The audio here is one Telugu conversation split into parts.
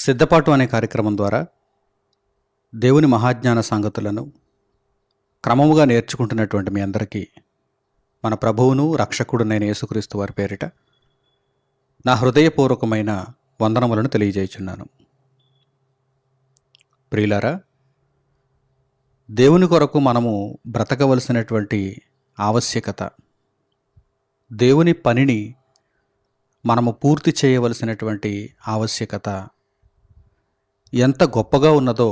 సిద్ధపాటు అనే కార్యక్రమం ద్వారా దేవుని మహాజ్ఞాన సంగతులను క్రమముగా నేర్చుకుంటున్నటువంటి మీ అందరికీ మన ప్రభువును రక్షకుడునైన యేసుక్రీస్తు వారి పేరిట నా హృదయపూర్వకమైన వందనములను తెలియజేయుచున్నాను. ప్రియులారా, దేవుని కొరకు మనము బ్రతకవలసినటువంటి ఆవశ్యకత, దేవుని పనిని మనము పూర్తి చేయవలసినటువంటి ఆవశ్యకత ఎంత గొప్పగా ఉన్నదో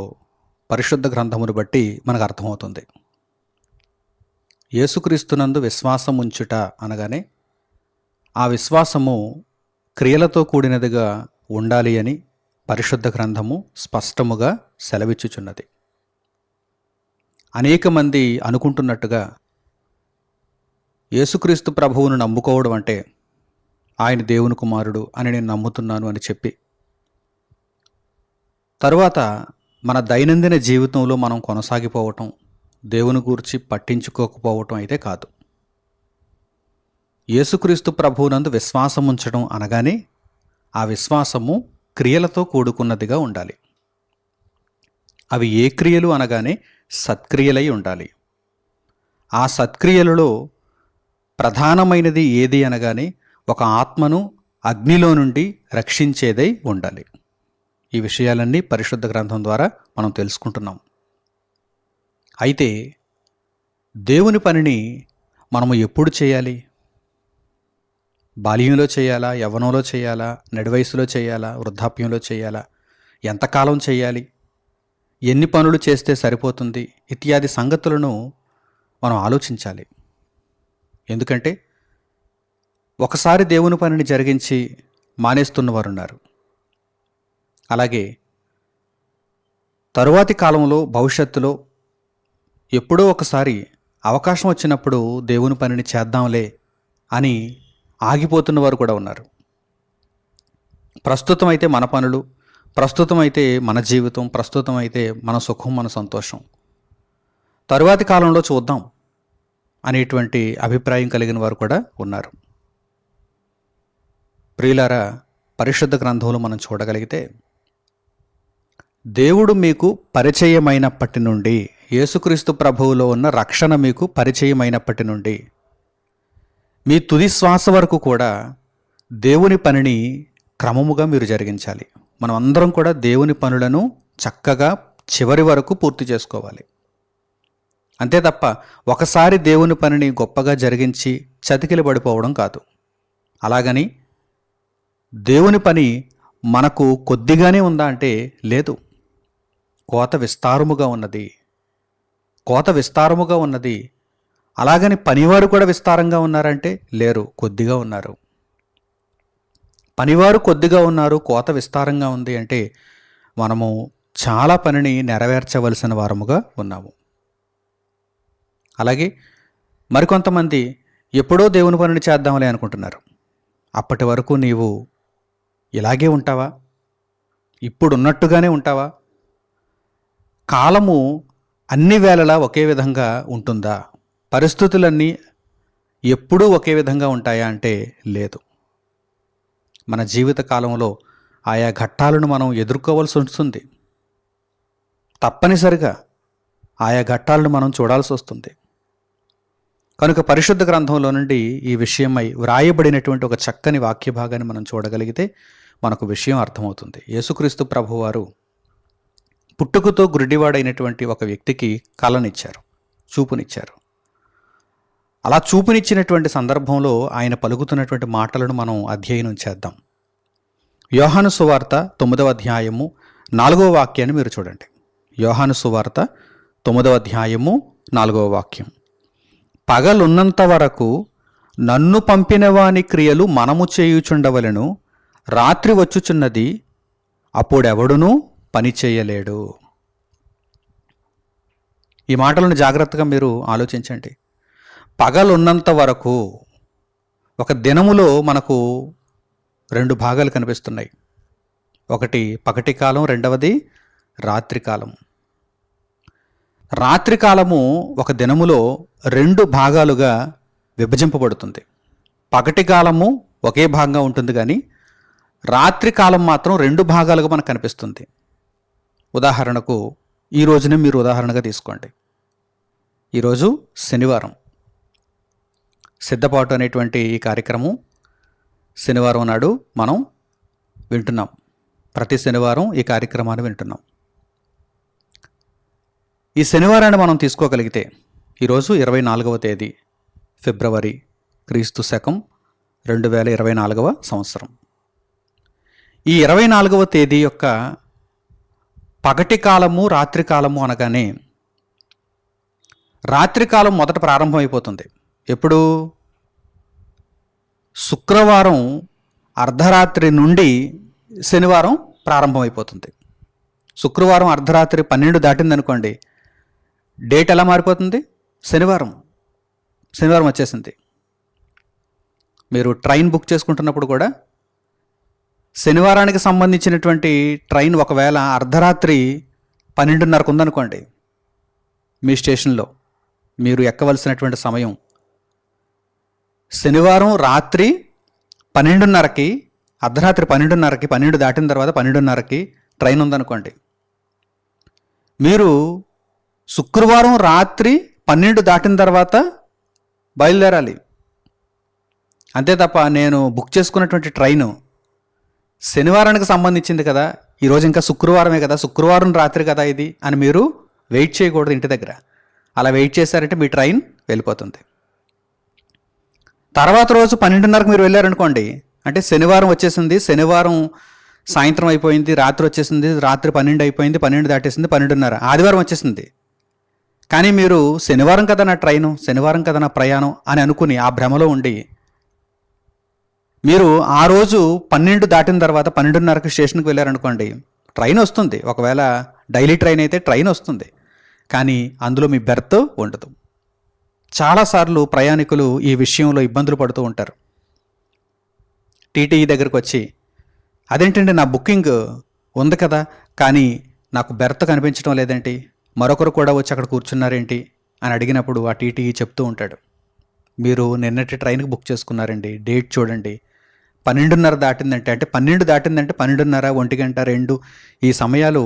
పరిశుద్ధ గ్రంథమును బట్టి మనకు అర్థమవుతుంది. యేసుక్రీస్తునందు విశ్వాసం ఉంచుట అనగానే ఆ విశ్వాసము క్రియలతో కూడినదిగా ఉండాలి అని పరిశుద్ధ గ్రంథము స్పష్టముగా సెలవిచ్చుచున్నది. అనేక మంది అనుకుంటున్నట్టుగా యేసుక్రీస్తు ప్రభువును నమ్ముకోవడం అంటే ఆయన దేవుని కుమారుడు అని నేను నమ్ముతున్నాను అని చెప్పి తరువాత మన దైనందిన జీవితంలో మనం కొనసాగిపోవటం, దేవుని గూర్చి పట్టించుకోకపోవటం అయితే కాదు. యేసుక్రీస్తు ప్రభువునందు విశ్వాసం ఉంచడం అనగానే ఆ విశ్వాసము క్రియలతో కూడుకున్నదిగా ఉండాలి. అవి ఏ క్రియలు అనగానే సత్క్రియలై ఉండాలి. ఆ సత్క్రియలలో ప్రధానమైనది ఏది అనగానే ఒక ఆత్మను అగ్నిలో నుండి రక్షించేదై ఉండాలి. ఈ విషయాలన్నీ పరిశుద్ధ గ్రంథం ద్వారా మనం తెలుసుకుంటున్నాం. అయితే దేవుని పనిని మనము ఎప్పుడు చేయాలి? బాల్యంలో చేయాలా? యవ్వనంలో చేయాలా? నడివయసులో చేయాలా? వృద్ధాప్యంలో చేయాలా? ఎంతకాలం చేయాలి? ఎన్ని పనులు చేస్తే సరిపోతుంది? ఇత్యాది సంగతులను మనం ఆలోచించాలి. ఎందుకంటే ఒకసారి దేవుని పనిని జరిగించి మానేస్తున్నవారున్నారు. అలాగే తరువాతి కాలంలో భవిష్యత్తులో ఎప్పుడో ఒకసారి అవకాశం వచ్చినప్పుడు దేవుని పనిని చేద్దాంలే అని ఆగిపోతున్న వారు కూడా ఉన్నారు. ప్రస్తుతం అయితే మన పనులు, ప్రస్తుతం అయితే మన జీవితం, ప్రస్తుతం అయితే మన సుఖం, మన సంతోషం, తరువాతి కాలంలో చూద్దాం అనేటువంటి అభిప్రాయం కలిగిన వారు కూడా ఉన్నారు. ప్రియులారా, పరిశుద్ధ గ్రంథంలో మనం చూడగలిగితే దేవుడు మీకు పరిచయమైనప్పటి నుండి, యేసుక్రీస్తు ప్రభువులో ఉన్న రక్షణ మీకు పరిచయమైనప్పటి నుండి మీ తుది శ్వాస వరకు కూడా దేవుని పనిని క్రమముగా మీరు జరిగించాలి. మనం అందరం కూడా దేవుని పనులను చక్కగా చివరి వరకు పూర్తి చేసుకోవాలి. అంతే తప్ప ఒకసారి దేవుని పనిని గొప్పగా జరిగించి చతికిల పడిపోవడం కాదు. అలాగని దేవుని పని మనకు కొద్దిగానే ఉందా అంటే లేదు. కోత విస్తారముగా ఉన్నది. కోత విస్తారముగా ఉన్నది. అలాగని పనివారు కూడా విస్తారంగా ఉన్నారంటే లేరు, కొద్దిగా ఉన్నారు. పనివారు కొద్దిగా ఉన్నారు, కోత విస్తారంగా ఉంది అంటే మనము చాలా పనిని నెరవేర్చవలసిన వారముగా ఉన్నాము. అలాగే మరికొంతమంది ఎప్పుడో దేవుని పనిని చేద్దామని అనుకుంటున్నారు. అప్పటి వరకు నీవు ఇలాగే ఉంటావా? ఇప్పుడున్నట్టుగానే ఉంటావా? కాలము అన్ని వేళలా ఒకే విధంగా ఉంటుందా? పరిస్థితులన్నీ ఎప్పుడూ ఒకే విధంగా ఉంటాయా అంటే లేదు. మన జీవిత కాలంలో ఆయా ఘట్టాలను మనం ఎదుర్కోవాల్సి వస్తుంది. తప్పనిసరిగా ఆయా ఘట్టాలను మనం చూడాల్సి వస్తుంది. కనుక పరిశుద్ధ గ్రంథంలో నుండి ఈ విషయమై వ్రాయబడినటువంటి ఒక చక్కని వాక్య భాగాన్ని మనం చూడగలిగితే మనకు విషయం అర్థమవుతుంది. యేసుక్రీస్తు ప్రభువారు పుట్టుకతో గుడ్డివాడైనటువంటి ఒక వ్యక్తికి కళనిచ్చారు, చూపునిచ్చారు. అలా చూపునిచ్చినటువంటి సందర్భంలో ఆయన పలుకుతున్నటువంటి మాటలను మనం అధ్యయనం చేద్దాం. యోహాను సువార్త 9వ అధ్యాయము 4వ వాక్యాన్ని మీరు చూడండి. యోహాను సువార్త 9వ అధ్యాయము 4వ వాక్యం. పగలున్నంత వరకు నన్ను పంపిన వాని క్రియలు మనము చేయుచుండవలెను, రాత్రి వచ్చుచున్నది, అప్పుడెవడునూ పని చేయలేడు. ఈ మాటలను జాగ్రత్తగా మీరు ఆలోచించండి. పగలున్నంత వరకు, ఒక దినములో మనకు 2 భాగాలు కనిపిస్తున్నాయి. ఒకటి పగటి కాలం, రెండవది రాత్రికాలం. రాత్రికాలము ఒక దినములో 2 భాగాలుగా విభజింపబడుతుంది. పగటి కాలము ఒకే భాగంగా ఉంటుంది, కానీ రాత్రి కాలం మాత్రం 2 భాగాలుగా మనకు కనిపిస్తుంది. ఉదాహరణకు ఈ రోజునే మీరు ఉదాహరణగా తీసుకోండి. ఈరోజు శనివారం. సిద్ధపాటు అనేటువంటి ఈ కార్యక్రమం శనివారం నాడు మనం వింటున్నాం. ప్రతి శనివారం ఈ కార్యక్రమాన్ని వింటున్నాం. ఈ శనివారాన్ని మనం తీసుకోగలిగితే ఈరోజు 24వ తేదీ ఫిబ్రవరి క్రీస్తు శకం 2024వ సంవత్సరం. ఈ 24వ తేదీ యొక్క పగటి కాలము రాత్రి కాలము అనగానే రాత్రికాలం మొదట ప్రారంభమైపోతుంది. ఎప్పుడు? శుక్రవారం అర్ధరాత్రి నుండి శనివారం ప్రారంభమైపోతుంది. శుక్రవారం అర్ధరాత్రి 12 దాటిందనుకోండి, డేట్ ఎలా మారిపోతుంది? శనివారం వచ్చేసింది. మీరు ట్రైన్ బుక్ చేసుకుంటున్నప్పుడు కూడా శనివారానికి సంబంధించినటువంటి ట్రైన్ ఒకవేళ అర్ధరాత్రి 12:30కు ఉందనుకోండి, మీ స్టేషన్లో మీరు ఎక్కవలసినటువంటి సమయం శనివారం రాత్రి 12:30కి, అర్ధరాత్రి 12:30కి, 12 దాటిన తర్వాత 12:30కి ట్రైన్ ఉందనుకోండి, మీరు శుక్రవారం రాత్రి 12 దాటిన తర్వాత బయలుదేరాలి. అంతే తప్ప నేను బుక్ చేసుకున్నటువంటి ట్రైను శనివారానికి సంబంధించింది కదా, ఈరోజు ఇంకా శుక్రవారమే కదా, శుక్రవారం రాత్రి కదా ఇది అని మీరు వెయిట్ చేయకూడదు ఇంటి దగ్గర. అలా వెయిట్ చేశారంటే మీ ట్రైన్ వెళ్ళిపోతుంది. తర్వాత రోజు 12:30కి మీరు వెళ్ళారనుకోండి, అంటే శనివారం వచ్చేసింది, శనివారం సాయంత్రం అయిపోయింది, రాత్రి వచ్చేసింది, రాత్రి 12 అయిపోయింది, 12 దాటేసింది, 12:30 ఆదివారం వచ్చేసింది. కానీ మీరు శనివారం కదా నా ట్రైను, శనివారం కదా నా ప్రయాణం అని అనుకుని ఆ భ్రమలో ఉండి మీరు ఆ రోజు 12 దాటిన తర్వాత 12:30కి స్టేషన్కి వెళ్ళారనుకోండి, ట్రైన్ వస్తుంది. ఒకవేళ డైలీ ట్రైన్ అయితే ట్రైన్ వస్తుంది, కానీ అందులో మీ బెర్త్ ఉండదు. చాలాసార్లు ప్రయాణికులు ఈ విషయంలో ఇబ్బందులు పడుతూ ఉంటారు. టీటీఈ దగ్గరకు వచ్చి, అదేంటంటే నా బుకింగ్ ఉంది కదా, కానీ నాకు బెర్త్ కనిపించడం లేదేంటి, మరొకరు కూడా వచ్చి అక్కడ కూర్చున్నారేంటి అని అడిగినప్పుడు ఆ టీటీఈ చెప్తూ ఉంటాడు, మీరు నిన్నటి ట్రైన్కి బుక్ చేసుకున్నారండి, డేట్ చూడండి, 12:30 దాటిందంటే, అంటే 12 దాటిందంటే 12:30, 1 గంట, 2 ఈ సమయాలు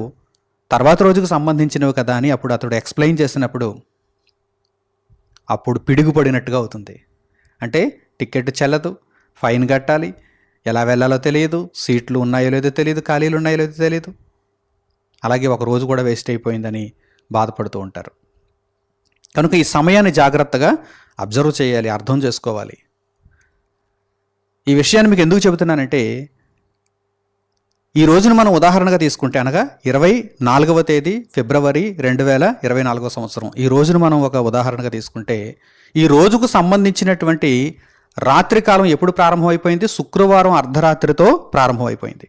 తర్వాత రోజుకు సంబంధించినవి కదా అని అప్పుడు అతడు ఎక్స్ప్లెయిన్ చేసినప్పుడు అప్పుడు పిడుగుపడినట్టుగా అవుతుంది. అంటే టికెట్ చెల్లదు, ఫైన్ కట్టాలి, ఎలా వెళ్ళాలో తెలియదు, సీట్లు ఉన్నాయో లేదో తెలియదు, ఖాళీలు ఉన్నాయో లేదో తెలియదు, అలాగే ఒక రోజు కూడా వేస్ట్ అయిపోయిందని బాధపడుతూ ఉంటారు. కనుక ఈ సమయాన్ని జాగ్రత్తగా అబ్జర్వ్ చేయాలి, అర్థం చేసుకోవాలి. ఈ విషయాన్ని మీకు ఎందుకు చెబుతున్నానంటే, ఈ రోజును మనం ఉదాహరణగా తీసుకుంటే, అనగా 24వ తేదీ ఫిబ్రవరి 2024వ సంవత్సరం, ఈ రోజును మనం ఒక ఉదాహరణగా తీసుకుంటే, ఈ రోజుకు సంబంధించినటువంటి రాత్రికాలం ఎప్పుడు ప్రారంభమైపోయింది? శుక్రవారం అర్ధరాత్రితో ప్రారంభమైపోయింది.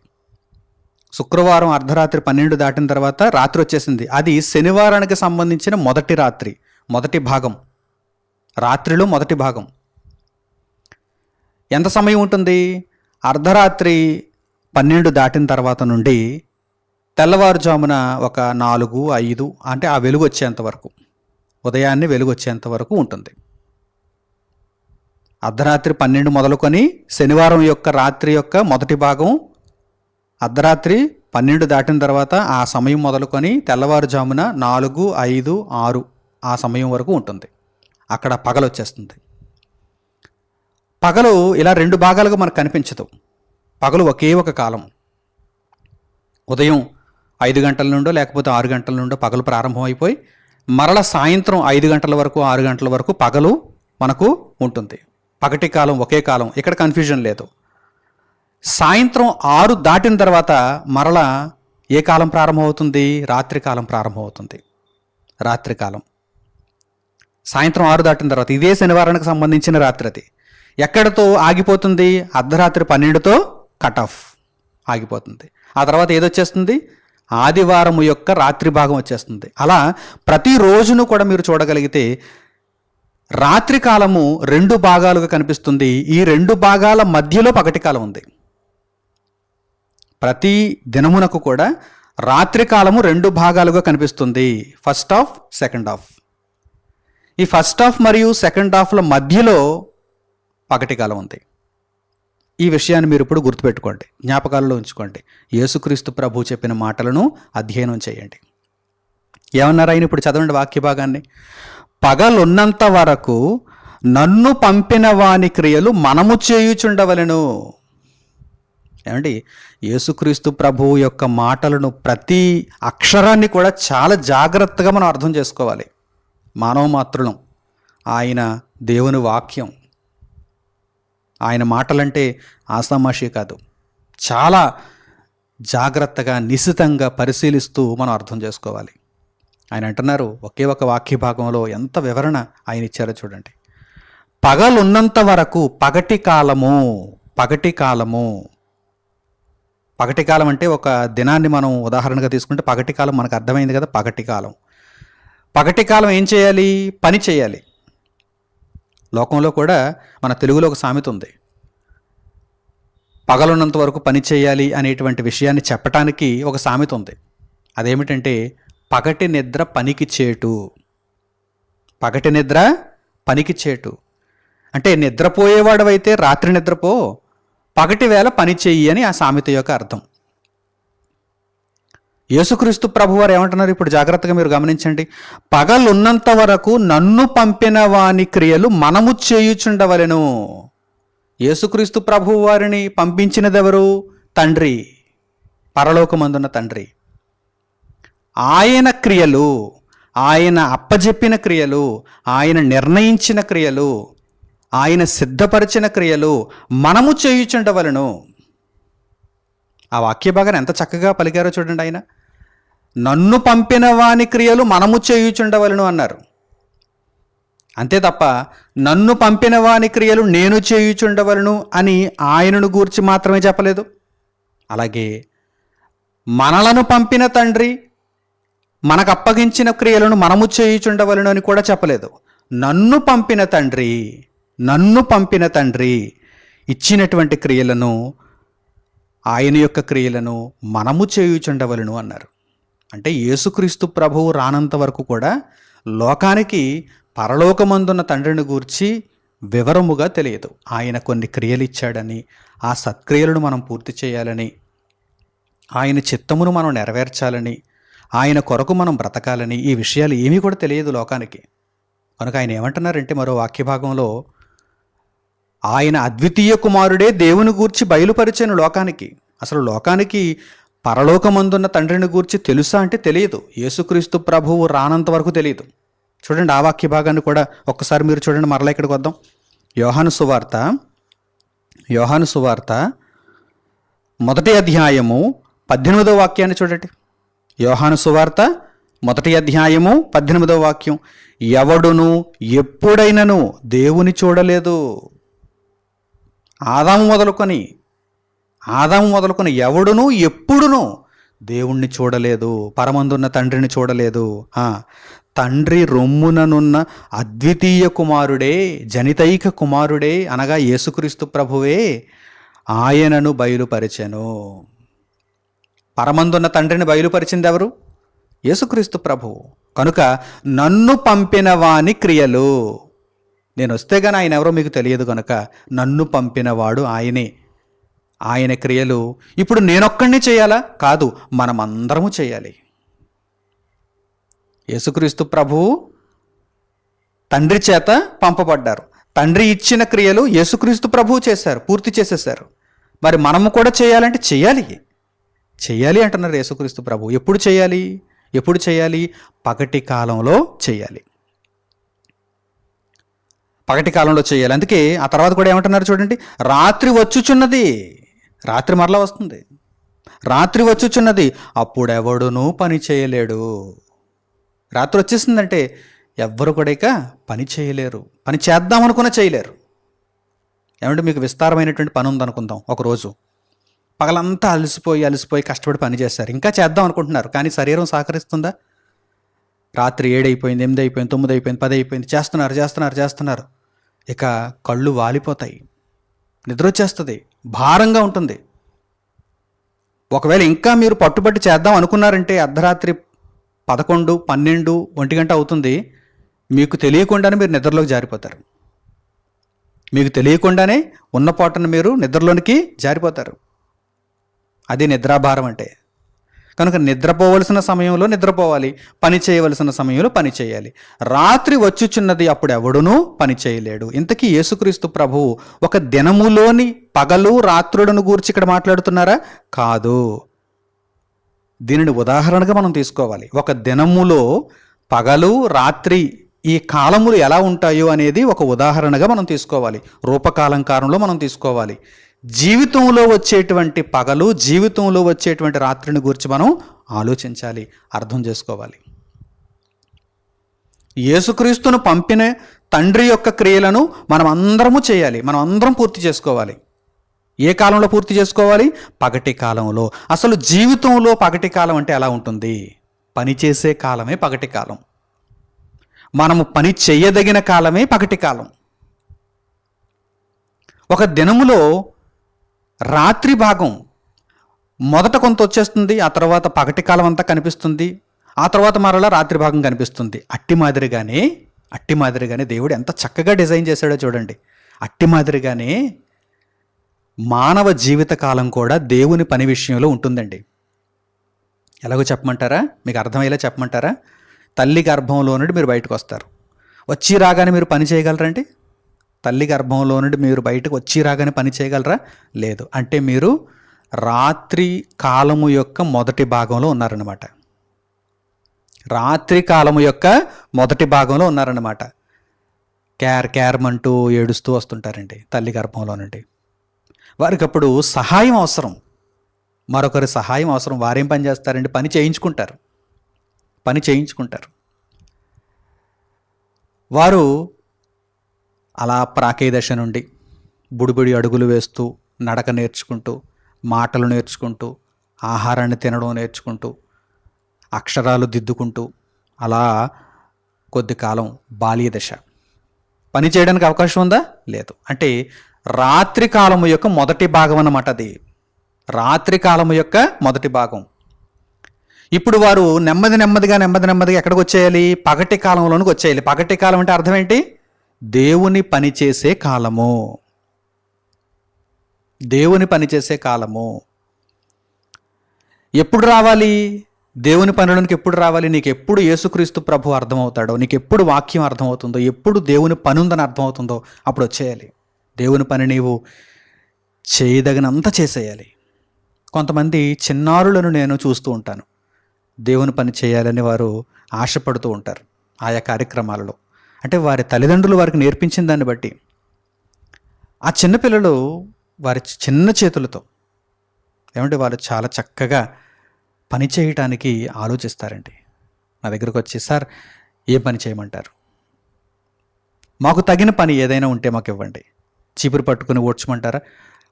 శుక్రవారం అర్ధరాత్రి 12 దాటిన తర్వాత రాత్రి వచ్చేసింది. అది శనివారానికి సంబంధించిన మొదటి రాత్రి, మొదటి భాగం, రాత్రిలో మొదటి భాగం. ఎంత సమయం ఉంటుంది? అర్ధరాత్రి 12 దాటిన తర్వాత నుండి తెల్లవారుజామున ఒక 4, 5 అంటే ఆ వెలుగు వచ్చేంత వరకు, ఉదయాన్నే వెలుగు వచ్చేంత వరకు ఉంటుంది. అర్ధరాత్రి 12 మొదలుకొని శనివారం యొక్క రాత్రి యొక్క మొదటి భాగం అర్ధరాత్రి 12 దాటిన తర్వాత ఆ సమయం మొదలుకొని తెల్లవారుజామున 4, 5, 6 ఆ సమయం వరకు ఉంటుంది. అక్కడ పగలు వచ్చేస్తుంది. పగలు ఇలా 2 భాగాలుగా మనకు కనిపించదు. పగలు ఒకే ఒక కాలం. ఉదయం 5 గంటల నుండో లేకపోతే 6 గంటల నుండో పగలు ప్రారంభమైపోయి మరల సాయంత్రం 5 గంటల వరకు 6 గంటల వరకు పగలు మనకు ఉంటుంది. పగటి కాలం ఒకే కాలం, ఇక్కడ కన్ఫ్యూజన్ లేదు. సాయంత్రం 6 దాటిన తర్వాత మరల ఏ కాలం ప్రారంభమవుతుంది? రాత్రికాలం ప్రారంభమవుతుంది. రాత్రికాలం సాయంత్రం 6 దాటిన తర్వాత ఇదే శనివారానికి సంబంధించిన రాత్రి. అది ఎక్కడితో ఆగిపోతుంది? అర్ధరాత్రి 12తో కట్ ఆఫ్ ఆగిపోతుంది. ఆ తర్వాత ఏదొచ్చేస్తుంది? ఆదివారం యొక్క రాత్రి భాగం వచ్చేస్తుంది. అలా ప్రతి రోజును కూడా మీరు చూడగలిగితే రాత్రి కాలము 2 భాగాలుగా కనిపిస్తుంది. ఈ 2 భాగాల మధ్యలో పగటి కాలం ఉంది. ప్రతి దినమునకు కూడా రాత్రి కాలము 2 భాగాలుగా కనిపిస్తుంది. First half, second half. ఈ ఫస్ట్ హాఫ్ మరియు సెకండ్ హాఫ్ల మధ్యలో పగటి కాలం ఉంది. ఈ విషయాన్ని మీరు ఇప్పుడు గుర్తుపెట్టుకోండి, జ్ఞాపకాలలో ఉంచుకోండి. యేసుక్రీస్తు ప్రభు చెప్పిన మాటలను అధ్యయనం చేయండి. ఏమన్నారు ఆయన? ఇప్పుడు చదవండి వాక్య భాగాన్ని. పగలున్నంత వరకు నన్ను పంపిన వాని క్రియలు మనము చేయుచుండవలెను. ఏమండి, యేసుక్రీస్తు ప్రభువు యొక్క మాటలను ప్రతి అక్షరాన్ని కూడా చాలా జాగ్రత్తగా మనం అర్థం చేసుకోవాలి. మానవ మాత్రులం, ఆయన దేవుని వాక్యం, ఆయన మాటలంటే ఆసామాషి కాదు. చాలా జాగ్రత్తగా నిశితంగా పరిశీలిస్తూ మనం అర్థం చేసుకోవాలి. ఆయన అంటున్నారు ఒకే ఒక వాక్య భాగంలో ఎంత వివరణ ఆయన ఇచ్చారో చూడండి. పగలున్నంత వరకు, పగటి కాలము. పగటి కాలము, పగటి కాలం అంటే ఒక దినాన్ని మనం ఉదాహరణగా తీసుకుంటే పగటి కాలం మనకు అర్థమైంది కదా. పగటి కాలం, పగటి కాలం ఏం చేయాలి? పని చేయాలి. లోకంలో కూడా మన తెలుగులో ఒక సామెత ఉంది, పగలున్నంత వరకు పని చేయాలి అనేటువంటి విషయాన్ని చెప్పటానికి ఒక సామెత ఉంది. అదేమిటంటే పగటి నిద్ర పనికి చేటు. పగటి నిద్ర పనికి చేటు అంటే నిద్రపోయేవాడవైతే రాత్రి నిద్రపో, పగటి వేళ పని చెయ్యి అని ఆ సామెత యొక్క అర్థం. యేసుక్రీస్తు ప్రభువారు ఏమంటున్నారు ఇప్పుడు జాగ్రత్తగా మీరు గమనించండి. పగలున్నంత వరకు నన్ను పంపిన వాని క్రియలు మనము చేయుచుండవలెను. యేసుక్రీస్తు ప్రభువు వారిని పంపించినదెవరు? తండ్రి, పరలోకమందున్న తండ్రి. ఆయన క్రియలు, ఆయన అప్పజెప్పిన క్రియలు, ఆయన నిర్ణయించిన క్రియలు, ఆయన సిద్ధపరిచిన క్రియలు మనము చేయుచుండవలెను. ఆ వాక్య భాగాన్ని ఎంత చక్కగా పలికారో చూడండి. ఆయన నన్ను పంపిన వాని క్రియలు మనము చేయుచుండవలెను అన్నారు. అంతే తప్ప నన్ను పంపిన వాని క్రియలు నేను చేయుచుండవలను అని ఆయనను గూర్చి మాత్రమే చెప్పలేదు. అలాగే మనలను పంపిన తండ్రి మనకు అప్పగించిన క్రియలను మనము చేయుచుండవలను అని కూడా చెప్పలేదు. నన్ను పంపిన తండ్రి, నన్ను పంపిన తండ్రి ఇచ్చినటువంటి క్రియలను, ఆయన యొక్క క్రియలను మనము చేయుచుండవలను అన్నారు. అంటే యేసుక్రీస్తు ప్రభువు రానంత వరకు కూడా లోకానికి పరలోకమందున్న తండ్రిని గూర్చి వివరముగా తెలియదు. ఆయన కొన్ని క్రియలు ఇచ్చాడని, ఆ సత్క్రియలను మనం పూర్తి చేయాలని, ఆయన చిత్తమును మనం నెరవేర్చాలని, ఆయన కొరకు మనం బ్రతకాలని ఈ విషయాలు ఏమీ కూడా తెలియదు లోకానికి. కనుక ఆయన ఏమంటున్నారంటే మరో వాక్య భాగంలో, ఆయన అద్వితీయ కుమారుడే దేవుని గూర్చి బయలుపరిచాను లోకానికి. అసలు లోకానికి పరలోకమందున్న తండ్రిని గూర్చి తెలుసా అంటే తెలియదు. యేసుక్రీస్తు ప్రభువు రానంత వరకు తెలియదు. చూడండి ఆ వాక్య భాగాన్ని కూడా ఒక్కసారి మీరు చూడండి. మరలా ఇక్కడికి వద్దాం. యోహాను సువార్త 1వ అధ్యాయము 18వ వాక్యాన్ని చూడండి. యోహాను సువార్త 1వ అధ్యాయము 18వ వాక్యం. ఎవడును ఎప్పుడైనను దేవుని చూడలేదు. ఆదాము మొదలుకొని ఎవడును ఎప్పుడును దేవుణ్ణి చూడలేదు, పరమందున్న తండ్రిని చూడలేదు. తండ్రి రొమ్ముననున్న అద్వితీయ కుమారుడే, జనితైక కుమారుడే అనగా యేసుక్రీస్తు ప్రభువే ఆయనను బయలుపరిచెను. పరమందున్న తండ్రిని బయలుపరిచింది ఎవరు? యేసుక్రీస్తు ప్రభువు. కనుక నన్ను పంపిన వాని క్రియలు, నేను వస్తే గానీ ఆయన ఎవరో మీకు తెలియదు కనుక నన్ను పంపినవాడు ఆయనే. ఆయన క్రియలు ఇప్పుడు నేనొక్కడిని చేయాలా? కాదు, మనమందరము చేయాలి. యేసుక్రీస్తు ప్రభువు తండ్రి చేత పంపబడ్డారు. తండ్రి ఇచ్చిన క్రియలు యేసుక్రీస్తు ప్రభువు చేశారు, పూర్తి చేసేశారు. మరి మనము కూడా చేయాలంటే చెయ్యాలి అంటున్నారు యేసుక్రీస్తు ప్రభువు. ఎప్పుడు చేయాలి? పగటి కాలంలో చేయాలి. పగటి కాలంలో చేయాలి. అందుకే ఆ తర్వాత కూడా ఏమంటున్నారు చూడండి. రాత్రి వచ్చుచున్నది, రాత్రి మరలా వస్తుంది, రాత్రి వచ్చుచున్నది, అప్పుడెవడునూ పని చేయలేడు. రాత్రి వచ్చేసిందంటే ఎవ్వరు కూడా ఇక పని చేయలేరు, పని చేద్దామనుకున్నా చేయలేరు. ఏమంటే మీకు విస్తారమైనటువంటి పని ఉందనుకుందాం. ఒకరోజు పగలంతా అలసిపోయి కష్టపడి పని చేస్తారు, ఇంకా చేద్దాం అనుకుంటున్నారు, కానీ శరీరం సహకరిస్తుందా? రాత్రి 7 అయిపోయింది, 8 అయిపోయింది, 9 అయిపోయింది, 10 అయిపోయింది, చేస్తున్నారు. ఇక కళ్ళు వాలిపోతాయి, నిద్ర వచ్చేస్తుంది, భారంగా ఉంటుంది. ఒకవేళ ఇంకా మీరు పట్టుబట్టి చేద్దాం అనుకున్నారంటే అర్ధరాత్రి 11, 12, 1 గంట అవుతుంది, మీకు తెలియకుండానే మీరు నిద్రలోకి జారిపోతారు. మీకు తెలియకుండానే ఉన్న పూటను మీరు నిద్రలోనికి జారిపోతారు. అది నిద్రాభారం అంటే. కనుక నిద్రపోవలసిన సమయంలో నిద్రపోవాలి, పని చేయవలసిన సమయంలో పని చేయాలి. రాత్రి వచ్చుచున్నది, అప్పుడు ఎవడునూ పని చేయలేడు. ఇంతకీ యేసుక్రీస్తు ప్రభువు ఒక దినములోని పగలు రాత్రులను గూర్చి ఇక్కడ మాట్లాడుతున్నారా? కాదు. దీనిని ఉదాహరణగా మనం తీసుకోవాలి. ఒక దినములో పగలు రాత్రి ఈ కాలములు ఎలా ఉంటాయో అనేది ఒక ఉదాహరణగా మనం తీసుకోవాలి. రూపకాలంకారంలో మనం తీసుకోవాలి. జీవితంలో వచ్చేటువంటి పగలు, జీవితంలో వచ్చేటువంటి రాత్రిని గురించి మనం ఆలోచించాలి, అర్థం చేసుకోవాలి. యేసుక్రీస్తును పంపిన తండ్రి యొక్క క్రియలను మనం అందరము చేయాలి, మనం అందరం పూర్తి చేసుకోవాలి. ఏ కాలంలో పూర్తి చేసుకోవాలి? పగటి కాలంలో. అసలు జీవితంలో పగటి కాలం అంటే ఎలా ఉంటుంది? పని చేసే కాలమే పగటి కాలం. మనము పని చేయదగిన కాలమే పగటి కాలం. ఒక దినములో రాత్రి భాగం మొదట కొంత వచ్చేస్తుంది, ఆ తర్వాత పగటి కాలం అంతా కనిపిస్తుంది, ఆ తర్వాత మరలా రాత్రి భాగం కనిపిస్తుంది. అట్టి మాదిరిగానే దేవుడు ఎంత చక్కగా డిజైన్ చేశాడో చూడండి. అట్టి మాదిరిగానే మానవ జీవిత కాలం కూడా దేవుని పని విషయంలో ఉంటుందండి. ఎలాగో చెప్పమంటారా? మీకు అర్థమయ్యేలా చెప్పమంటారా? తల్లి గర్భంలో నుండి మీరు బయటకు వస్తారు. వచ్చి రాగానే మీరు పని చేయగలరండి? తల్లి గర్భంలో నుండి మీరు బయటకు వచ్చి రాగానే పని చేయగలరా? లేదు. అంటే మీరు రాత్రి కాలము యొక్క మొదటి భాగంలో ఉన్నారన్నమాట. రాత్రి కాలము యొక్క మొదటి భాగంలో ఉన్నారన్నమాట. క్యారమంటూ ఏడుస్తూ వస్తుంటారండి తల్లి గర్భంలో నుండి. వారికి అప్పుడు సహాయం అవసరం, మరొకరి సహాయం అవసరం. వారేం పని చేస్తారండి? పని చేయించుకుంటారు. వారు అలా ప్రాకే దశ నుండి బుడిబుడి అడుగులు వేస్తూ, నడక నేర్చుకుంటూ, మాటలు నేర్చుకుంటూ, ఆహారాన్ని తినడం నేర్చుకుంటూ, అక్షరాలు దిద్దుకుంటూ అలా కొద్ది కాలం బాల్య దశ. పని చేయడానికి అవకాశం ఉందా? లేదు. అంటే రాత్రి కాలము యొక్క మొదటి భాగం అన్నమాట అది. రాత్రి కాలము యొక్క మొదటి భాగం. ఇప్పుడు వారు నెమ్మదిగా ఎక్కడికి వచ్చేయాలి? పగటి కాలంలోనికి వచ్చేయాలి. పగటి కాలం అంటే అర్థం ఏంటి? దేవుని పని చేసే కాలము. దేవుని పని చేసే కాలము. ఎప్పుడు రావాలి? దేవుని పనులకు ఎప్పుడు రావాలి? నీకు ఎప్పుడు యేసుక్రీస్తు ప్రభు అర్థమవుతాడో, నీకు ఎప్పుడు వాక్యం అర్థమవుతుందో, ఎప్పుడు దేవుని పని ఉందని అర్థమవుతుందో అప్పుడు వచ్చేయాలి. దేవుని పని నీవు చేయదగినంత చేసేయాలి. కొంతమంది చిన్నారులను నేను చూస్తూ ఉంటాను. దేవుని పని చేయాలని వారు ఆశపడుతూ ఉంటారు ఆయా కార్యక్రమాలలో. అంటే వారి తల్లిదండ్రులు వారికి నేర్పించిన దాన్ని బట్టి ఆ చిన్నపిల్లలు వారి చిన్న చేతులతో ఏమంటే వారు చాలా చక్కగా పని చేయటానికి ఆలోచిస్తారండి. నా దగ్గరకు వచ్చి, సార్ ఏ పని చేయమంటారు? మాకు తగిన పని ఏదైనా ఉంటే మాకు ఇవ్వండి. చీపురు పట్టుకుని ఓడ్చమంటారా?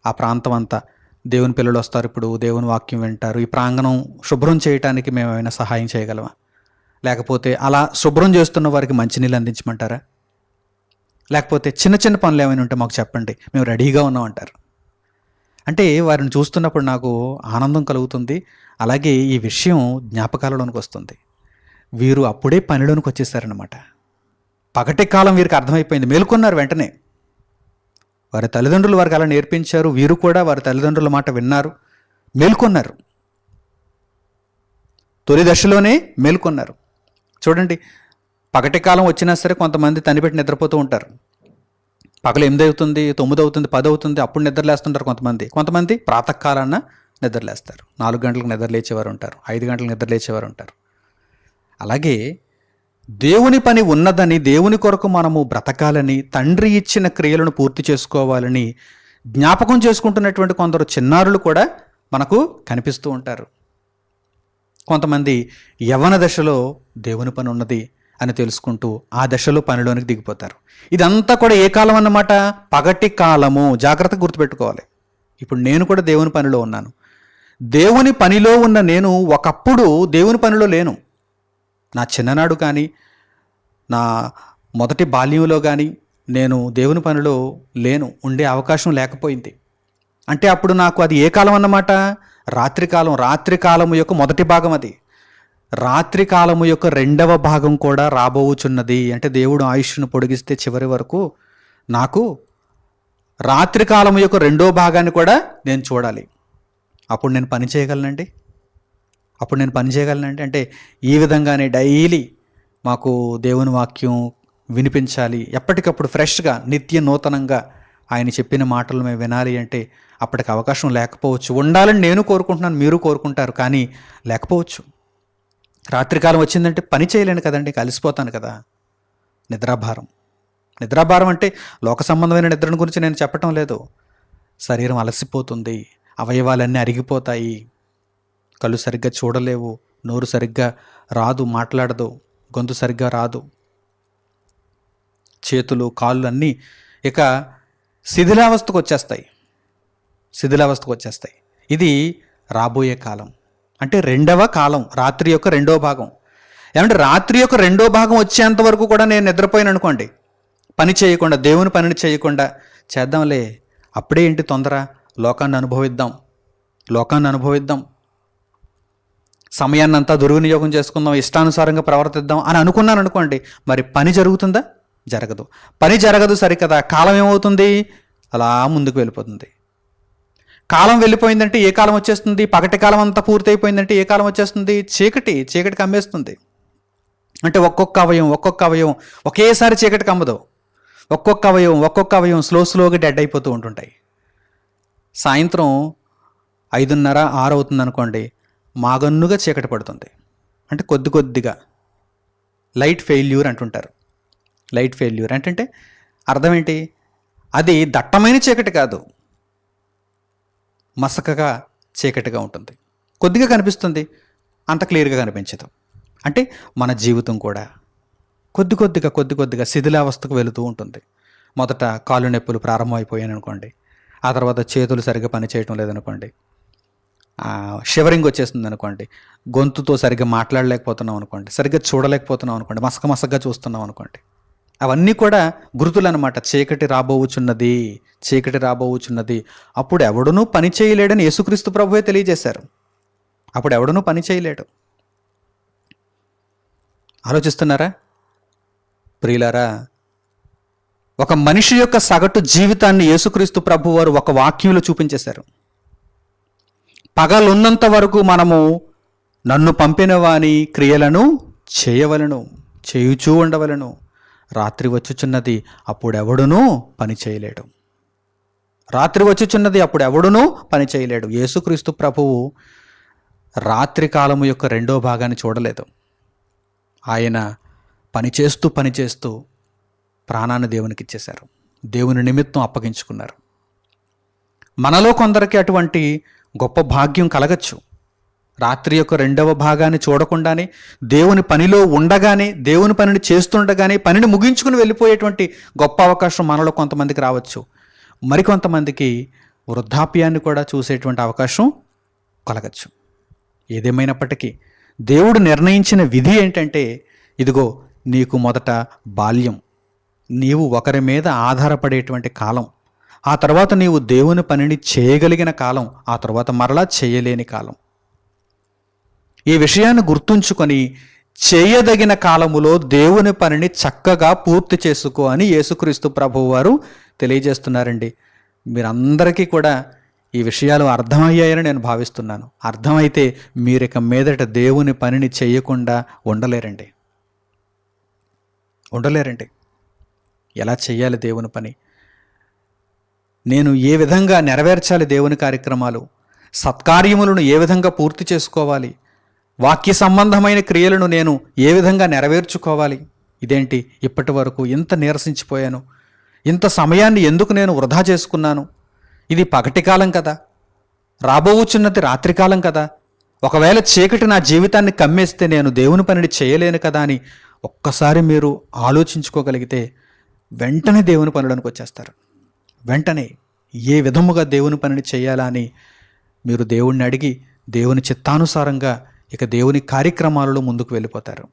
ఆ ప్రాంతం అంతా దేవుని పిల్లలు వస్తారు, ఇప్పుడు దేవుని వాక్యం వింటారు, ఈ ప్రాంగణం శుభ్రం చేయటానికి మేము ఏమైనా సహాయం చేయగలమా? లేకపోతే అలా శుభ్రం చేస్తున్న వారికి మంచినీళ్ళు అందించమంటారా? లేకపోతే చిన్న చిన్న పనులు ఏమైనా ఉంటే మాకు చెప్పండి, మేము రెడీగా ఉన్నాం అంటారు. అంటే వారిని చూస్తున్నప్పుడు నాకు ఆనందం కలుగుతుంది. అలాగే ఈ విషయం జ్ఞాపకాలలోనికి వస్తుంది. వీరు అప్పుడే పనిలోనికి వచ్చేసారనమాట. పగటి కాలం వీరికి అర్థమైపోయింది. మేలుకున్నారు వెంటనే. వారి తల్లిదండ్రులు వారికి అలా నేర్పించారు. వీరు కూడా వారి తల్లిదండ్రుల మాట విన్నారు, మేల్కొన్నారు. తొలి దశలోనే మేల్కొన్నారు. చూడండి, పగటి కాలం వచ్చినా సరే కొంతమంది తనిపెట్టి నిద్రపోతూ ఉంటారు. పగలు 8 అవుతుంది, 9 అవుతుంది, 10 అవుతుంది, అప్పుడు నిద్రలేస్తుంటారు. కొంతమంది ప్రాతకాలాన నిద్రలేస్తారు. 4 గంటలకు నిద్ర లేచేవారు ఉంటారు, 5 గంటలకు నిద్ర లేచేవారు ఉంటారు. అలాగే దేవుని పని ఉన్నదని, దేవుని కొరకు మనము బ్రతకాలని, తండ్రి ఇచ్చిన క్రియలను పూర్తి చేసుకోవాలని జ్ఞాపకం చేసుకుంటున్నటువంటి కొందరు చిన్నారులు కూడా మనకు కనిపిస్తూ ఉంటారు. కొంతమంది యవ్వన దశలో దేవుని పని ఉన్నది అని తెలుసుకుంటూ ఆ దశలో పనిలోనికి దిగిపోతారు. ఇదంతా కూడా ఏ కాలం అన్నమాట? పగటి కాలము. జాగ్రత్తగా గుర్తుపెట్టుకోవాలి. ఇప్పుడు నేను కూడా దేవుని పనిలో ఉన్నాను. దేవుని పనిలో ఉన్న నేను ఒకప్పుడు దేవుని పనిలో లేను. నా చిన్ననాడు కానీ, నా మొదటి బాల్యంలో కానీ నేను దేవుని పనిలో లేను, ఉండే అవకాశం లేకపోయింది. అంటే అప్పుడు నాకు అది ఏ కాలం అన్నమాట? రాత్రికాలం. రాత్రికాలము యొక్క మొదటి భాగం అది. రాత్రికాలము యొక్క రెండవ భాగం కూడా రాబోచున్నది. అంటే దేవుడు ఆయుష్ను పొడిగిస్తే చివరి వరకు నాకు రాత్రి కాలం యొక్క రెండో భాగాన్ని కూడా నేను చూడాలి. అప్పుడు నేను పని చేయగలనండి. అంటే ఈ విధంగానే డైలీ మాకు దేవుని వాక్యం వినిపించాలి, ఎప్పటికప్పుడు ఫ్రెష్గా నిత్య నూతనంగా ఆయన చెప్పిన మాటలు మేము వినాలి అంటే అప్పటికి అవకాశం లేకపోవచ్చు. ఉండాలని నేను కోరుకుంటున్నాను, మీరు కోరుకుంటారు, కానీ లేకపోవచ్చు. రాత్రికాలం వచ్చిందంటే పని చేయలేను కదండి, కలిసిపోతాను కదా. నిద్రాభారం అంటే లోక సంబంధమైన నిద్రను గురించి నేను చెప్పటం లేదు. శరీరం అలసిపోతుంది, అవయవాలన్నీ అరిగిపోతాయి, కళ్ళు సరిగ్గా చూడలేవు, నోరు సరిగ్గా రాదు, మాట్లాడదు, గొంతు సరిగ్గా రాదు, చేతులు కాళ్ళు అన్నీ ఇక శిథిలావస్థకు వచ్చేస్తాయి. ఇది రాబోయే కాలం, అంటే రెండవ కాలం, రాత్రి యొక్క రెండో భాగం. ఏమంటే రాత్రి యొక్క రెండో భాగం వచ్చేంత వరకు కూడా నేను నిద్రపోయాను అనుకోండి, పని చేయకుండా, దేవుని పనిని చేయకుండా, చేద్దాంలే అప్పుడే ఏంటి తొందర, లోకాన్ని అనుభవిద్దాం, సమయాన్ని అంతా దుర్వినియోగం చేసుకుందాం, ఇష్టానుసారంగా ప్రవర్తిద్దాం అని అనుకున్నాను అనుకోండి, మరి పని జరుగుతుందా? జరగదు. సరికదా, కాలం ఏమవుతుంది? అలా ముందుకు వెళ్ళిపోతుంది. కాలం వెళ్ళిపోయిందంటే ఏ కాలం వచ్చేస్తుంది? పగటి కాలం అంతా పూర్తయిపోయిందంటే ఏ కాలం వచ్చేస్తుంది? చీకటి కమ్మేస్తుంది. అంటే ఒక్కొక్క అవయవం ఒకేసారి చీకటి కమ్మదు. ఒక్కొక్క అవయవం స్లోగా డెడ్ అయిపోతూ ఉంటుంటాయి. సాయంత్రం 5:30, 6 అవుతుంది అనుకోండి, మాగన్నుగా చీకటి పడుతుంది. అంటే కొద్దిగా లైట్ ఫెయిల్యూర్ అంటుంటారు. లైట్ ఫెయిల్యూర్ అంటే అర్థం ఏంటి? అది దట్టమైన చీకటి కాదు, మసకగా చీకటిగా ఉంటుంది, కొద్దిగా కనిపిస్తుంది, అంత క్లియర్గా కనిపించదు. అంటే మన జీవితం కూడా కొద్దిగా శిథిలావస్థకు వెళుతూ ఉంటుంది. మొదట కాళ్ళు నొప్పులు ప్రారంభమైపోయాను అనుకోండి, ఆ తర్వాత చేతులు సరిగ్గా పనిచేయటం లేదనుకోండి, షివరింగ్ వచ్చేస్తుంది అనుకోండి, గొంతుతో సరిగ్గా మాట్లాడలేకపోతున్నాం అనుకోండి, సరిగ్గా చూడలేకపోతున్నాం అనుకోండి, మసకగా చూస్తున్నాం అనుకోండి. అవన్నీ కూడా గుర్తులు అనమాట. చీకటి రాబోవుచున్నది, అప్పుడు ఎవడునూ పని చేయలేడని యేసుక్రీస్తు ప్రభువే తెలియజేశారు. అప్పుడు ఎవడునూ పని చేయలేడు. ఆలోచిస్తున్నారా ప్రియులారా? ఒక మనిషి యొక్క సగటు జీవితాన్ని యేసుక్రీస్తు ప్రభువారు ఒక వాక్యంలో చూపించేశారు. పగలున్నంత వరకు మనము నన్ను పంపిన వాని క్రియలను చేయవలను, చేయుచూ ఉండవలను. రాత్రి వచ్చుచున్నది, అప్పుడెవడునూ పని చేయలేడు. యేసుక్రీస్తు ప్రభువు రాత్రి కాలము యొక్క రెండో భాగాన్ని చూడలేదు. ఆయన పనిచేస్తూ ప్రాణాన్ని దేవునికి ఇచ్చేశారు, దేవుని నిమిత్తం అప్పగించుకున్నారు. మనలో కొందరికి అటువంటి గొప్ప భాగ్యం కలగచ్చు. రాత్రి యొక్క రెండవ భాగాన్ని చూడకుండానే, దేవుని పనిలో ఉండగానే, దేవుని పనిని చేస్తుండగానే పనిని ముగించుకుని వెళ్ళిపోయేటువంటి గొప్ప అవకాశం మనలో కొంతమందికి రావచ్చు. మరికొంతమందికి వృద్ధాప్యాన్ని కూడా చూసేటువంటి అవకాశం కలగచ్చు. ఏదేమైనప్పటికీ దేవుడు నిర్ణయించిన విధి ఏంటంటే, ఇదిగో నీకు మొదట బాల్యం, నీవు ఒకరి మీద ఆధారపడేటువంటి కాలం, ఆ తర్వాత నీవు దేవుని పనిని చేయగలిగిన కాలం, ఆ తర్వాత మరలా చేయలేని కాలం. ఈ విషయాన్ని గుర్తుంచుకొని చేయదగిన కాలములో దేవుని పనిని చక్కగా పూర్తి చేసుకో అని యేసుక్రీస్తు ప్రభువు వారు తెలియజేస్తున్నారండి. మీరందరికీ కూడా ఈ విషయాలు అర్థమయ్యాయని నేను భావిస్తున్నాను. అర్థమైతే మీరిక మీదట దేవుని పనిని చేయకుండా ఉండలేరండి. ఎలా చెయ్యాలి దేవుని పని? నేను ఏ విధంగా నెరవేర్చాలి దేవుని కార్యక్రమాలు? సత్కార్యములను ఏ విధంగా పూర్తి చేసుకోవాలి? వాక్య సంబంధమైన క్రియలను నేను ఏ విధంగా నెరవేర్చుకోవాలి? ఇదేంటి, ఇప్పటి వరకు ఇంత నీరసించిపోయాను, ఇంత సమయాన్ని ఎందుకు నేను వృధా చేసుకున్నాను? ఇది పగటి కాలం కదా, రాబోవుచున్నది రాత్రికాలం కదా, ఒకవేళ చీకటి నా జీవితాన్ని కమ్మేస్తే నేను దేవుని పనిని చేయలేను కదా అని ఒక్కసారి మీరు ఆలోచించుకోగలిగితే వెంటనే దేవుని పనులకు వచ్చేస్తారు. వెంటనే ఏ విధముగా దేవుని పనిని చేయాలా అని మీరు దేవుణ్ణి అడిగి దేవుని చిత్తానుసారంగా ఇక దేవుని కార్యక్రమాలలో ముందుకు వెళ్ళిపోతారు.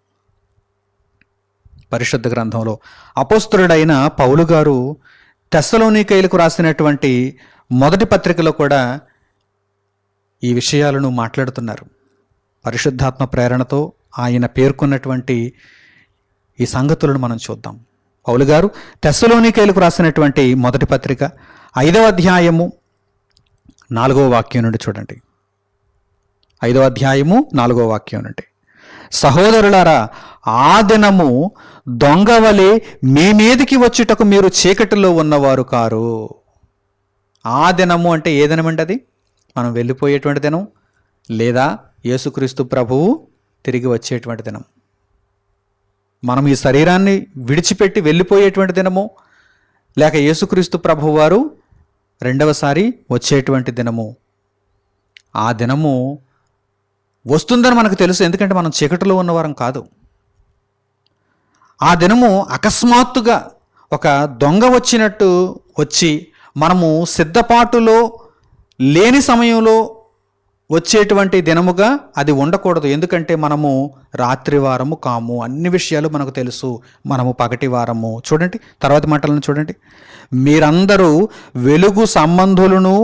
పరిశుద్ధ గ్రంథంలో అపోస్తలుడైన పౌలు గారు తెస్సలోనికైలకు రాసినటువంటి మొదటి పత్రికలో కూడా ఈ విషయాలను మాట్లాడుతున్నారు. పరిశుద్ధాత్మ ప్రేరణతో ఆయన పేర్కొన్నటువంటి ఈ సంగతులను మనం చూద్దాం. పౌలు గారు తెస్సలోనికైలకు రాసినటువంటి మొదటి పత్రిక 5వ అధ్యాయము 4వ వాక్యం నుండి చూడండి. 5వ అధ్యాయము 4వ వాక్యం నుండి, సహోదరులారా, ఆ దినము దొంగవలే మీ మీదికి వచ్చుటకు మీరు చీకటిలో ఉన్నవారు కారు. ఆ దినము అంటే ఏ దినమండి? అది మనం వెళ్ళిపోయేటువంటి దినం, లేదా యేసుక్రీస్తు ప్రభువు తిరిగి వచ్చేటువంటి దినం. మనం ఈ శరీరాన్ని విడిచిపెట్టి వెళ్ళిపోయేటువంటి దినము, లేక యేసుక్రీస్తు ప్రభువు వారు రెండవసారి వచ్చేటువంటి దినము. ఆ దినము వస్తుందని మనకు తెలుసు, ఎందుకంటే మనం చీకటిలో ఉన్నవారం కాదు. ఆ దినము అకస్మాత్తుగా ఒక దొంగ వచ్చినట్టు వచ్చి మనము సిద్ధపాటులో లేని సమయంలో వచ్చేటువంటి దినముగా అది ఉండకూడదు. ఎందుకంటే మనము రాత్రివారము కాము, అన్ని విషయాలు మనకు తెలుసు, మనము పగటి వారము. చూడండి తర్వాత మాటలను చూడండి, మీరందరూ వెలుగు సంబంధులను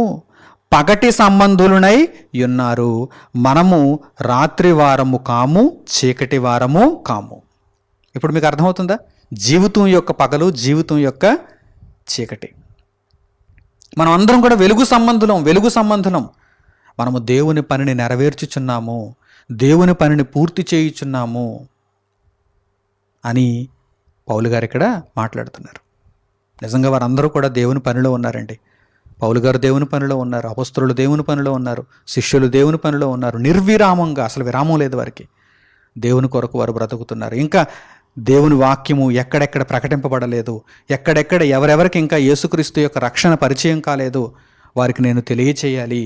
పగటి సంబంధులనై ఉన్నారు, మనము రాత్రి వారము కాము, చీకటి వారము కాము. ఇప్పుడు మీకు అర్థమవుతుందా? జీవితం యొక్క పగలు, జీవితం యొక్క చీకటి. మనం అందరం కూడా వెలుగు సంబంధులం. మనము దేవుని పనిని నెరవేర్చుచున్నాము, దేవుని పనిని పూర్తి చేయుచున్నాము అని పౌలు గారు ఇక్కడ మాట్లాడుతున్నారు. నిజంగా వారందరూ కూడా దేవుని పనిలో ఉన్నారండి. పౌలు గారు దేవుని పనిలో ఉన్నారు, అపొస్తలులు దేవుని పనిలో ఉన్నారు, శిష్యులు దేవుని పనిలో ఉన్నారు. నిర్విరామంగా, అసలు విరామం లేదు వారికి. దేవుని కొరకు వారు బ్రతుకుతున్నారు. ఇంకా దేవుని వాక్యము ఎక్కడెక్కడ ప్రకటింపబడలేదు, ఎక్కడెక్కడ ఎవరెవరికి ఇంకా యేసుక్రీస్తు యొక్క రక్షణ పరిచయం కాలేదు, వారికి నేను తెలియచేయాలి,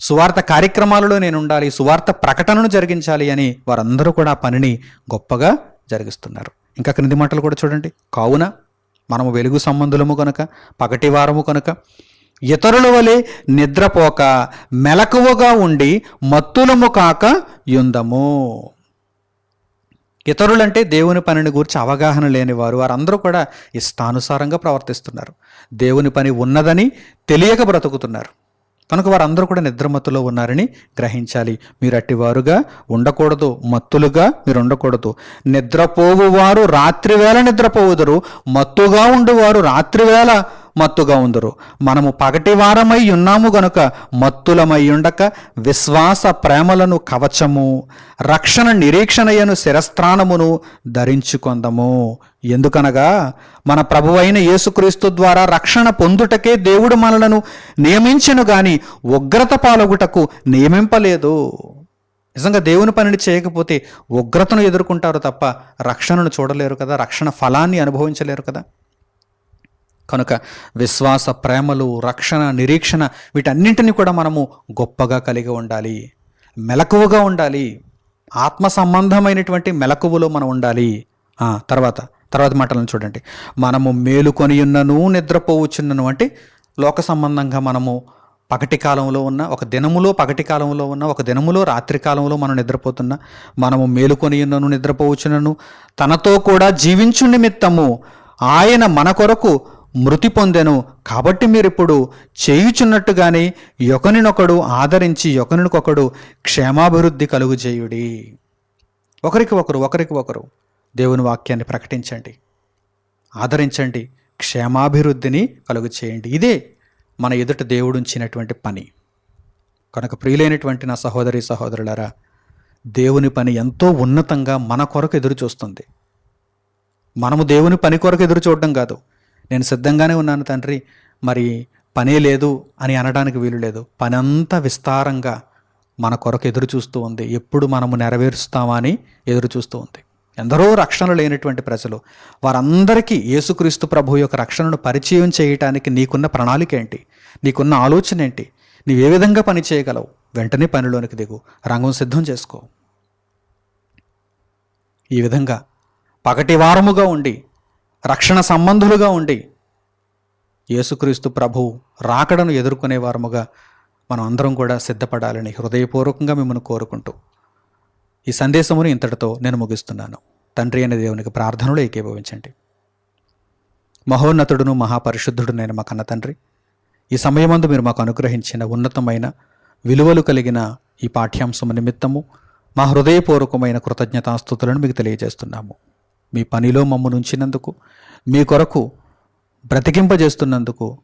సువార్త కార్యక్రమాలలో నేను ఉండాలి, సువార్త ప్రకటనను జరిగించాలి అని వారందరూ కూడా ఆ పనిని గొప్పగా జరిగిస్తున్నారు. ఇంకా క్రింది మాటలు కూడా చూడండి, కావున మనము వెలుగు సంబంధులము కనుక, పగటి వారము కనుక, ఇతరుల వలె నిద్రపోక మెలకువగా ఉండి మత్తులము కాక యుందము. ఇతరులంటే దేవుని పనిని గురించి అవగాహన లేని వారు, వారందరూ కూడా ఇష్టానుసారంగా ప్రవర్తిస్తున్నారు. దేవుని పని ఉన్నదని తెలియక బ్రతుకుతున్నారు. కనుక వారందరూ కూడా నిద్రమత్తులో ఉన్నారని గ్రహించాలి. మీరు అట్టివారుగా ఉండకూడదు, మత్తులుగా మీరు ఉండకూడదు. నిద్రపోవువారు రాత్రివేళ నిద్రపోవుదురు, మత్తుగా ఉండువారు రాత్రివేళ మత్తుగా ఉందరు. మనము పగటి వారమై ఉన్నాము గనుక మత్తులమై ఉండక విశ్వాస ప్రేమలను కవచము, రక్షణ నిరీక్షణయను శిరస్త్రాణమును ధరించుకొందము. ఎందుకనగా మన ప్రభువైన యేసుక్రీస్తు ద్వారా రక్షణ పొందుటకే దేవుడు మనలను నియమించెను గాని ఉగ్రత పాలగుటకు నియమింపలేదు. నిజంగా దేవుని పనిని చేయకపోతే ఉగ్రతను ఎదుర్కొంటారు తప్ప రక్షణను చూడలేరు కదా, రక్షణ ఫలాన్ని అనుభవించలేరు కదా. కనుక విశ్వాస ప్రేమలు, రక్షణ నిరీక్షణ వీటన్నింటినీ కూడా మనము గొప్పగా కలిగి ఉండాలి, మెలకువగా ఉండాలి, ఆత్మ సంబంధమైనటువంటి మెలకువలో మనం ఉండాలి. తర్వాత మాటలను చూడండి, మనము మేలుకొని ఉన్నను నిద్రపోవచ్చున్నను అంటే లోక సంబంధంగా మనము పగటి కాలంలో ఉన్న, ఒక దినములో పగటి కాలంలో ఉన్న, ఒక దినములో రాత్రి కాలంలో మనం నిద్రపోతున్నా, మనము మేలుకొని ఉన్నను నిద్రపోవచ్చున్నను, తనతో కూడా జీవించు నిమిత్తము ఆయన మన కొరకు మృతి పొందెను, కాబట్టి మీరిప్పుడు చేయుచున్నట్టుగానే ఒకరినొకడు ఆదరించి ఒకరినొకడు క్షేమాభివృద్ధి కలుగు చేయుడి. ఒకరికి ఒకరు దేవుని వాక్యాన్ని ప్రకటించండి, ఆదరించండి, క్షేమాభివృద్ధిని కలుగు చేయండి. ఇదే మన ఎదుట దేవుడు ఉంచినటువంటి పని. కనుక ప్రియులైనటువంటి నా సహోదరి సహోదరులారా, దేవుని పని ఎంతో ఉన్నతంగా మన కొరకు ఎదురు చూస్తుంది. మనము దేవుని పని కొరకు ఎదురు చూడడం కాదు, నేను సిద్ధంగానే ఉన్నాను తండ్రి, మరి పనే లేదు అని అనడానికి వీలు లేదు. పని అంతా విస్తారంగా మన కొరకు ఎదురు చూస్తూ ఉంది. ఎప్పుడు మనము నెరవేరుస్తామా అని ఎదురు చూస్తూ ఉంది. ఎందరో రక్షణ లేనటువంటి ప్రజలు, వారందరికీ యేసుక్రీస్తు ప్రభు యొక్క రక్షణను పరిచయం చేయటానికి నీకున్న ప్రణాళిక ఏంటి, నీకున్న ఆలోచన ఏంటి, నీవే విధంగా పని చేయగలవు? వెంటనే పనిలోనికి దిగు, రంగం సిద్ధం చేసుకో. ఈ విధంగా పగటి వారముగా ఉండి, రక్షణ సంబంధులుగా ఉండి, యేసుక్రీస్తు ప్రభు రాకడను ఎదుర్కొనే వారముగా మనం అందరం కూడా సిద్ధపడాలని హృదయపూర్వకంగా మిమ్మల్ని కోరుకుంటూ ఈ సందేశమును ఇంతటితో నేను ముగిస్తున్నాను. తండ్రి అనే దేవునికి ప్రార్థనలు ఏకీభవించండి. మహోన్నతుడును మహాపరిశుద్ధుడునైన మా కన్న తండ్రి, ఈ సమయమందు మీరు మాకు అనుగ్రహించిన ఉన్నతమైన విలువలు కలిగిన ఈ పాఠ్యాంశము నిమిత్తము మా హృదయపూర్వకమైన కృతజ్ఞతాస్తుతులను మీకు తెలియజేస్తున్నాము. మీ పనిలో మమ్మను ఉంచినందుకు, మీ కొరకు బ్రతికింపజేస్తున్నందుకు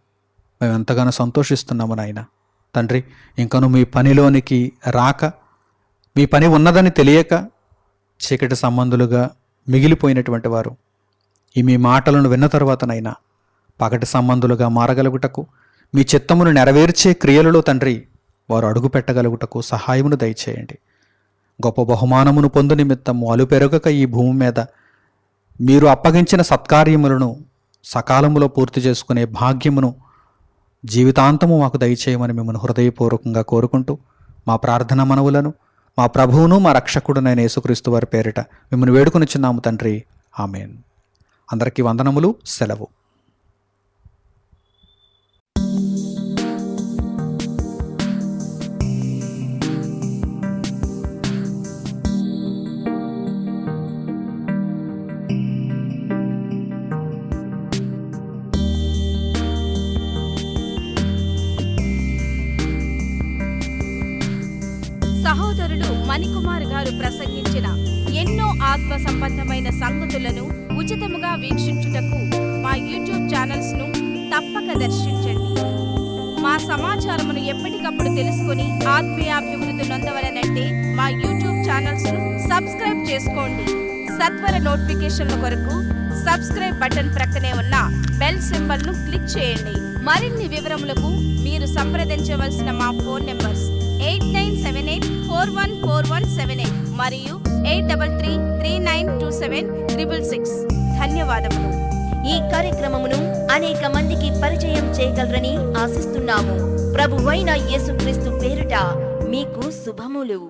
మేము ఎంతగానో సంతోషిస్తున్నాము నాయన. తండ్రి, ఇంకను మీ పనిలోనికి రాక, మీ పని ఉన్నదని తెలియక చీకటి సంబంధులుగా మిగిలిపోయినటువంటి వారు ఈ మీ మాటలను విన్న తర్వాతనైనా పగటి సంబంధులుగా మారగలుగుటకు, మీ చిత్తమును నెరవేర్చే క్రియలలో తండ్రి వారు అడుగు పెట్టగలుగుటకు సహాయమును దయచేయండి. గొప్ప బహుమానమును పొందు నిమిత్తము అలుపెరగక ఈ భూమి మీద మీరు అప్పగించిన సత్కార్యములను సకాలములో పూర్తి చేసుకునే భాగ్యమును జీవితాంతము మాకు దయచేయమని మిమ్మల్ని హృదయపూర్వకంగా కోరుకుంటూ మా ప్రార్థన మనవులను మా ప్రభువును మా రక్షకుడునైన యేసుక్రీస్తు వారి పేరిట మిమ్మల్ని వేడుకొనిచున్నాము తండ్రి. ఆమేన్. అందరికీ వందనములు. సెలవు. సహోదరులు మణికుమార్ గారు ప్రసంగించిన ఎన్నో ఆత్మ సంబంధమైన సంగతులను ఉచితముగా వీక్షించుటకు మా యూట్యూబ్ ఛానల్స్ ను తప్పక దర్శించండి. మా సమాచారమును ఎప్పటికప్పుడు తెలుసుకుని ఆత్మీయాభివృద్ధి నొందవలనంటే మా యూట్యూబ్ ఛానల్స్ ను సబ్స్క్రైబ్ చేసుకోండి. సత్వర నోటిఫికేషన్ల కొరకు సబ్స్క్రైబ్ బటన్ ప్రక్కనే ఉన్న బెల్ సింబల్ ను క్లిక్ చేయండి. మరిన్ని వివరములకు మీరు సంప్రదించవలసిన మా ఫోన్ నెంబర్స్ 8978414178 మరియు 83392766. ధన్యవాదములు. ఈ కార్యక్రమమును అనేక మందికి పరిచయం చేయగలరని ఆశిస్తున్నాము. ప్రభువైన యేసుక్రీస్తు పేరిట మీకు శుభములు.